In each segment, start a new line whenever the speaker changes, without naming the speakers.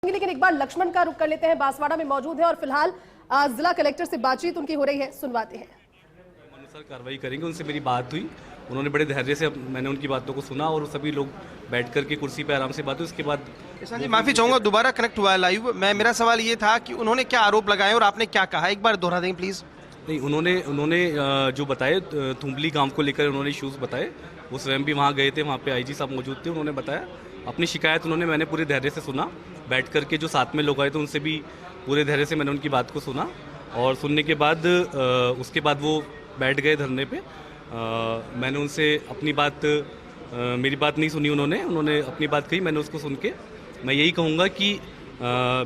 लेकिन एक बार लक्ष्मण का रुख कर लेते हैं, बांसवाड़ा में मौजूद है और फिलहाल जिला कलेक्टर से बातचीत उनकी हो रही है, सुनवाते हैं।
अनुसार कार्रवाई करेंगे। उनसे मेरी बात हुई, उन्होंने बड़े धैर्य से मैंने उनकी बातों को सुना और सभी लोग बैठ कर के कुर्सी पे आराम से बात हुई। उसके बाद
जी माफी चाहूंगा, दोबारा कनेक्ट हुआ है लाइव। मेरा सवाल ये था कि उन्होंने क्या आरोप लगाए और आपने क्या कहा, एक बार दोहरा दें प्लीज।
नहीं, उन्होंने जो बताए थुम्बली गांव को लेकर उन्होंने इश्यूज बताए। वो स्वयं भी वहाँ गए थे, वहाँ पे आईजी साहब मौजूद थे। उन्होंने बताया अपनी शिकायत, मैंने पूरे धैर्य से सुना। बैठ कर के जो साथ में लोग आए थे उनसे भी पूरे धैर्य से मैंने उनकी बात को सुना और सुनने के बाद उसके बाद वो बैठ गए धरने पे। मैंने उनसे अपनी बात, मेरी बात नहीं सुनी उन्होंने अपनी बात कही, मैंने उसको सुन के मैं यही कहूँगा कि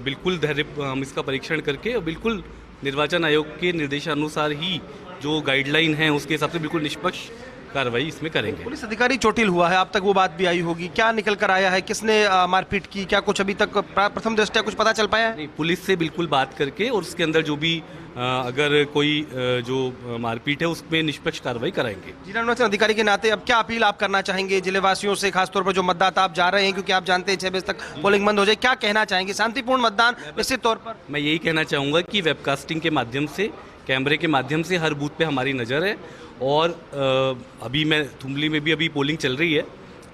बिल्कुल धैर्य हम इसका परीक्षण करके और बिल्कुल निर्वाचन आयोग के निर्देशानुसार ही जो गाइडलाइन है उसके हिसाब से बिल्कुल निष्पक्ष कार्रवाई इसमें करेंगे।
पुलिस अधिकारी चोटिल हुआ है, अब तक वो बात भी आई होगी, क्या निकल कर आया है, किसने मारपीट की, क्या कुछ अभी तक प्रथम दृष्टया कुछ पता चल पाया है?
नहीं, पुलिस से बिल्कुल बात करके और उसके अंदर जो भी अगर कोई जो मारपीट है उसमें निष्पक्ष कार्रवाई कराएंगे।
जिला निर्वाचन अधिकारी के नाते अब क्या अपील आप करना चाहेंगे जिलेवासियों से, खासतौर पर जो मतदाता आप जा रहे हैं, क्योंकि आप जानते हैं 6 बजे तक पोलिंग बंद हो जाए, क्या कहना चाहेंगे? शांतिपूर्ण मतदान निश्चित तौर पर।
मैं यही कहना चाहूँगा कि वेबकास्टिंग के माध्यम से, कैमरे के माध्यम से हर बूथ पे हमारी नज़र है और अभी मैं थुम्बली में भी अभी पोलिंग चल रही है,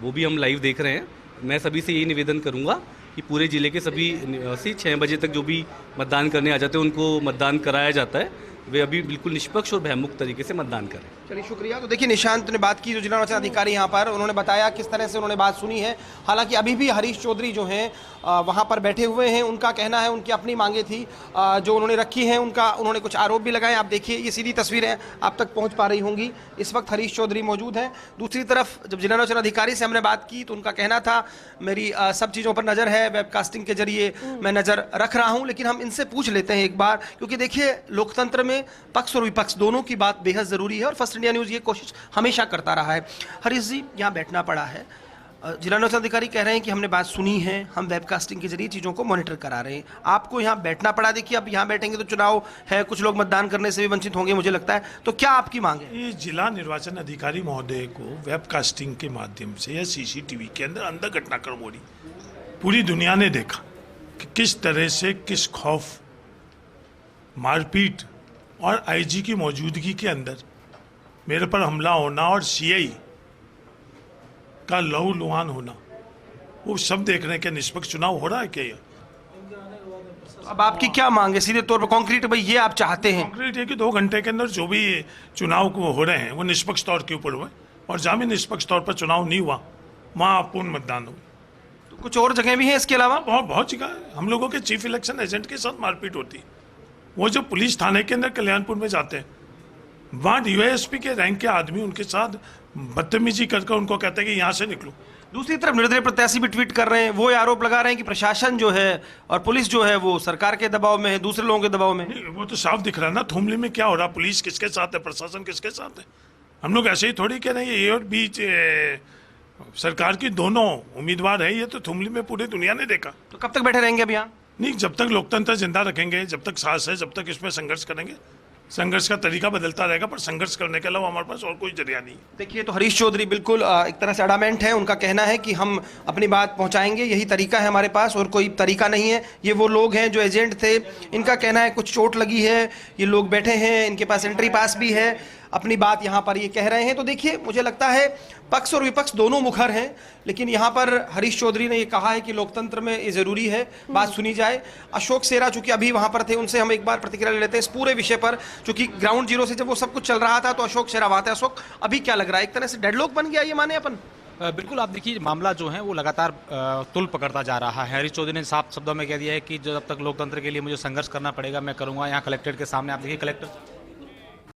वो भी हम लाइव देख रहे हैं। मैं सभी से यही निवेदन करूंगा कि पूरे ज़िले के सभी निवासी 6 बजे तक जो भी मतदान करने आ जाते हैं उनको मतदान कराया जाता है, वे अभी बिल्कुल निष्पक्ष और भयमुक्त तरीके से मतदान करें।
चलिए शुक्रिया। तो देखिए निशांत ने बात की, जो जिला निर्वाचन अधिकारी यहाँ पर, उन्होंने बताया किस तरह से उन्होंने बात सुनी है। हालांकि अभी भी हरीश चौधरी जो हैं वहाँ पर बैठे हुए हैं, उनका कहना है, उनकी अपनी मांगे थी जो उन्होंने रखी हैं, उन्होंने कुछ आरोप भी लगाए। आप देखिए ये सीधी तस्वीरें आप तक पहुँच पा रही होंगी, इस वक्त हरीश चौधरी मौजूद हैं। दूसरी तरफ जब जिला निर्वाचन अधिकारी से हमने बात की तो उनका कहना था मेरी सब चीज़ों पर नज़र है, वेबकास्टिंग के जरिए मैं नज़र रख रहा हूँ। लेकिन हम इनसे पूछ लेते हैं एक बार, क्योंकि देखिए लोकतंत्र में पक्ष और विपक्ष दोनों की बात बेहद ज़रूरी है और फर्स्ट इंडिया न्यूज़ ये कोशिश हमेशा करता रहा है। हरीश जी, यहाँ बैठना पड़ा है, जिला निर्वाचन अधिकारी कह रहे हैं कि हमने बात सुनी है, हम वेबकास्टिंग के जरिए चीज़ों को मॉनिटर करा रहे हैं, आपको यहाँ बैठना पड़ा। देखिए अब यहाँ बैठेंगे तो चुनाव है, कुछ लोग मतदान करने से भी वंचित होंगे मुझे लगता है, तो क्या आपकी मांग है?
ये जिला निर्वाचन अधिकारी महोदय को वेबकास्टिंग के माध्यम से या सीसीटीवी के अंदर घटनाक्रम हो रही, पूरी दुनिया ने देखा कि किस तरह से, किस खौफ, मारपीट और आईजी की मौजूदगी के अंदर मेरे पर हमला होना और सीआई का लहूलुहान होना, वो सब देख रहे हैं कि निष्पक्ष चुनाव हो रहा है क्या?
अब आपकी क्या मांग है सीधे तौर पर, कॉन्क्रीट भाई ये आप चाहते हैं?
कॉन्क्रीट है कि 2 घंटे के अंदर जो भी चुनाव को हो रहे हैं वो निष्पक्ष तौर के ऊपर हुए और जहाँ भी निष्पक्ष तौर पर चुनाव नहीं हुआ वहाँ पूर्ण मतदान हो।
तो कुछ और जगह भी है इसके अलावा?
बहुत जगह हम लोगों के चीफ इलेक्शन एजेंट के साथ मारपीट होती है। वो जो पुलिस थाने के अंदर कल्याणपुर में जाते हैं, वहाँ डीवाईएसपी के रैंक के आदमी उनके साथ बदतमीजी करके उनको कहते हैं कि यहाँ से निकलो।
दूसरी तरफ निर्दलीय प्रत्याशी भी ट्वीट कर रहे हैं, वो आरोप लगा रहे हैं कि प्रशासन जो है और पुलिस जो है वो सरकार के दबाव में है, दूसरे लोगों के दबाव में।
वो तो साफ दिख रहा है ना, थुम्बली में क्या हो रहा, पुलिस किसके साथ है, प्रशासन किसके साथ है। हम लोग ऐसे ही थोड़ी कह रहे हैं ये और बीच सरकार की दोनों उम्मीदवार है, ये तो थुम्बली में पूरी दुनिया ने देखा।
तो कब तक बैठे रहेंगे अब यहाँ?
नहीं, जब तक लोकतंत्र जिंदा रखेंगे, जब तक सांस है, जब तक इसमें संघर्ष करेंगे। संघर्ष का तरीका बदलता रहेगा पर संघर्ष करने के अलावा हमारे पास और कोई जरिया नहीं।
देखिए तो हरीश चौधरी बिल्कुल एक तरह से अडामेंट है, उनका कहना है कि हम अपनी बात पहुंचाएंगे, यही तरीका है हमारे पास और कोई तरीका नहीं है। ये वो लोग हैं जो एजेंट थे, इनका कहना है कुछ चोट लगी है, ये लोग बैठे हैं, इनके पास एंट्री पास भी है, अपनी बात यहाँ पर ये कह रहे हैं। तो देखिए मुझे लगता है पक्ष और विपक्ष दोनों मुखर हैं, लेकिन यहाँ पर हरीश चौधरी ने ये कहा है कि लोकतंत्र में ये जरूरी है बात सुनी जाए। अशोक सेरा चूंकि अभी वहाँ पर थे, उनसे हम एक बार प्रतिक्रिया ले लेते हैं इस पूरे विषय पर, चूंकि ग्राउंड जीरो से जब वो सब कुछ चल रहा था तो अशोक सेरा वहाँ थे। अशोक, अभी क्या लग रहा है, एक तरह से डेडलॉक बन गया ये माने अपन?
बिल्कुल, आप देखिए मामला जो है वो लगातार तुल पकड़ता जा रहा है। हरीश चौधरी ने साफ शब्दों में कह दिया है कि जब तक लोकतंत्र के लिए मुझे संघर्ष करना पड़ेगा मैं करूंगा। यहाँ कलेक्ट्रेट के सामने आप देखिए, कलेक्टर